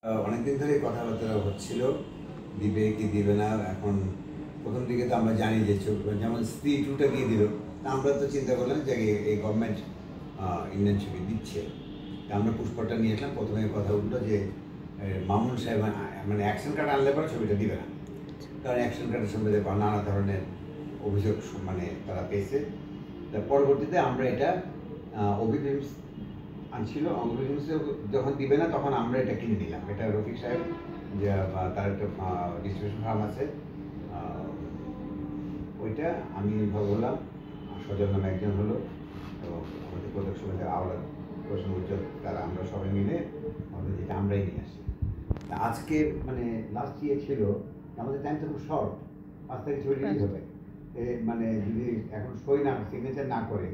অনেকদিন ধরে কথাবার্তা হচ্ছিল, দিবে কি দিবে না। এখন প্রথম দিকে তো আমরা জানি যে যেমন স্ত্রী টুটা দিয়ে দিল, তা আমরা তো চিন্তা করলাম যে এই গভর্নমেন্ট ইন্ডিয়ান ছবি দিচ্ছে, তা আমরা পুষ্পটা নিয়ে আসলাম। প্রথমে কথা উঠলো যে মামুন সাহেব মানে অ্যাকশন কার্ড আনলে পরে ছবিটা দিবে না, কারণ অ্যাকশন কার্ডের সম্বন্ধে নানা ধরনের অভিযোগ মানে তারা পেয়েছে। তার পরবর্তীতে আমরা এটা অভিফিল্মস আনছিল, অভিফিল্মস যখন দিবে না তখন আমরা এটা কিনে নিলাম। এটা রফিক সাহেব যে তার একটা ডিস্ট্রিবিউশন ফার্ম আছে, ওইটা আমি বললাম, সজল নামে একজন হলো, এবং আমাদের প্রদর্শক সমিতির আওলাদ প্রশ্ন উজ্জ্বল, তারা আমরা সবাই মিলে আমাদের যেটা আমরাই নিয়ে আসি। আজকে মানে লাস্ট ইয়ে ছিল, আমাদের টাইম তো খুব শর্ট, 5 তারিখ ছবি রিলিজ হবে। মানে যদি এখন সই না সিগনেচার না করে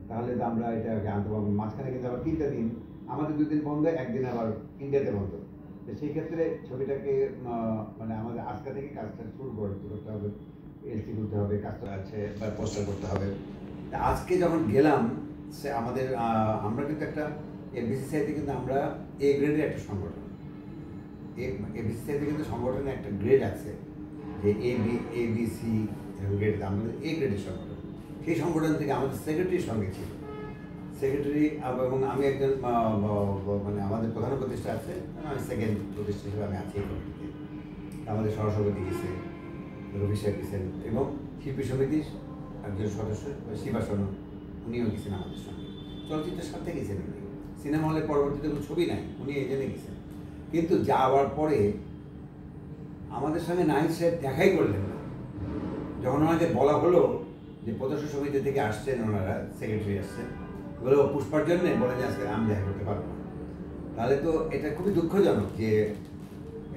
তাহলে তো আমরা এটা আনতে পারবো। মাঝখানে কিন্তু আবার 3টা দিন আমাদের 2 দিন বন্ধ, একদিন আবার ইন্ডিয়াতে বন্ধ। তো সেই ক্ষেত্রে ছবিটাকে মানে আমাদের আজকে থেকে কাজটা শুরু করতে হবে, এলসি করতে হবে, কাজটা আছে বা পোস্টার করতে হবে। আজকে যখন গেলাম সে আমাদের আমরা কিন্তু একটা এফবিসিসিআইতে কিন্তু আমরা এ গ্রেডের একটা সংগঠন, এফবিসিসিআইতে কিন্তু সংগঠনের একটা গ্রেড আছে যে এবিসি গ্রেড, আমাদের এ গ্রেডের সংগঠন। সেই সংগঠন থেকে আমাদের সেক্রেটারির সঙ্গে ছিল সেক্রেটারি, এবং আমি একজন মানে আমাদের প্রধান প্রতিষ্ঠা আছে, আমি সেকেন্ড প্রতিষ্ঠা হিসেবে আমি আছি এই কমিটিতে। আমাদের সহসভাপতি গেছে, রবি সাহেব গেছেন, এবং শিল্পী সমিতির একজন সদস্য শিবাসন, উনিও গেছেন আমাদের সঙ্গে। চলচ্চিত্রের সাথে গেছেন উনি, সিনেমা হলের পরবর্তীতে কোনো ছবি নাই, উনি এই জন্যে গেছেন। কিন্তু যাওয়ার পরে আমাদের সঙ্গে নাহিদ সাহেব দেখাই করলেন না। যখন ওনাকে বলা হলো যে প্রদর্শক সমিতি থেকে আসছেন, ওনারা সেক্রেটারি আসছেন, বলে পুষ্পার জন্যে বলে যে আজকে আমি দেখা করতে পারবো না, তাহলে তো এটা খুবই দুঃখজনক যে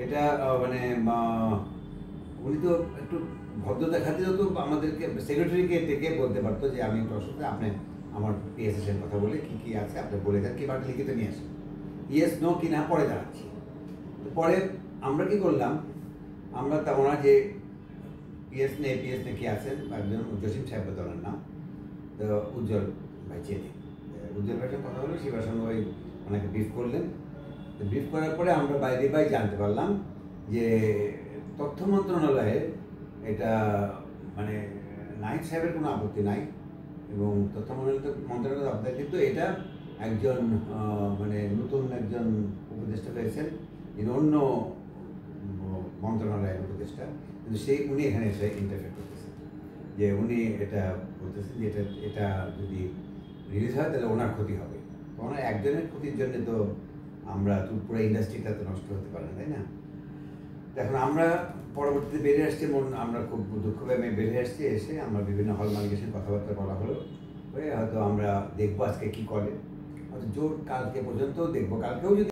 এটা মানে উনি তো একটু ভদ্রতা খাতিরেও তো আমাদেরকে সেক্রেটারিকে ডেকে বলতে পারতো যে আমি একটু অসুবিধা, আপনি আমার পিএসএসের কথা বলে কী কী আছে আপনি বলে দেন, কিংবা লিখিত নিয়ে আসেন, ইয়েস নো কি না পরে জানাচ্ছি। তো পরে আমরা কি করলাম, আমরা তা ওনার যে পিএস নে কি আছেন একজন জসিম সাহেব ওনার নাম, তো উজ্জ্বল ভাই চেনে, উজ্জ্বল ভাইয়ের কথা হলো, শিবাসন ভাই ওনাকে ব্রিফ করলেন। ব্রিফ করার পরে আমরা বাইরে জানতে পারলাম যে তথ্য মন্ত্রণালয়ের এটা মানে নাহিদ সাহেবের কোনো আপত্তি নাই, এবং তথ্য মন্ত্রণালয়ের আপত্তি, কিন্তু এটা একজন মানে নতুন একজন উপদেষ্টা পেয়েছেন, যিনি অন্য মন্ত্রণালয়ের উপদেষ্টা, কিন্তু উনি এখানে এসে ইন্টারফেয়ার করতেছেন, যে উনি এটা বলতেছেন যে এটা যদি রিলিজ হয় তাহলে ওনার ক্ষতি হবে। ওনার একজনের ক্ষতির জন্য তো আমরা তো পুরো ইন্ডাস্ট্রিটা তো নষ্ট হতে পারে না, তাই না? এখন আমরা পরবর্তীতে বেরিয়ে আসছি, আমরা খুব দুঃখ পেয়ে বেরিয়ে আসছি, এসে আমরা বিভিন্ন হল মালিকের সাথে কথাবার্তা বলা হলো, হয়ে হয়তো আমরা দেখবো আজকে কী করে, হয়তো জোর কালকে পর্যন্ত দেখবো, কালকেও যদি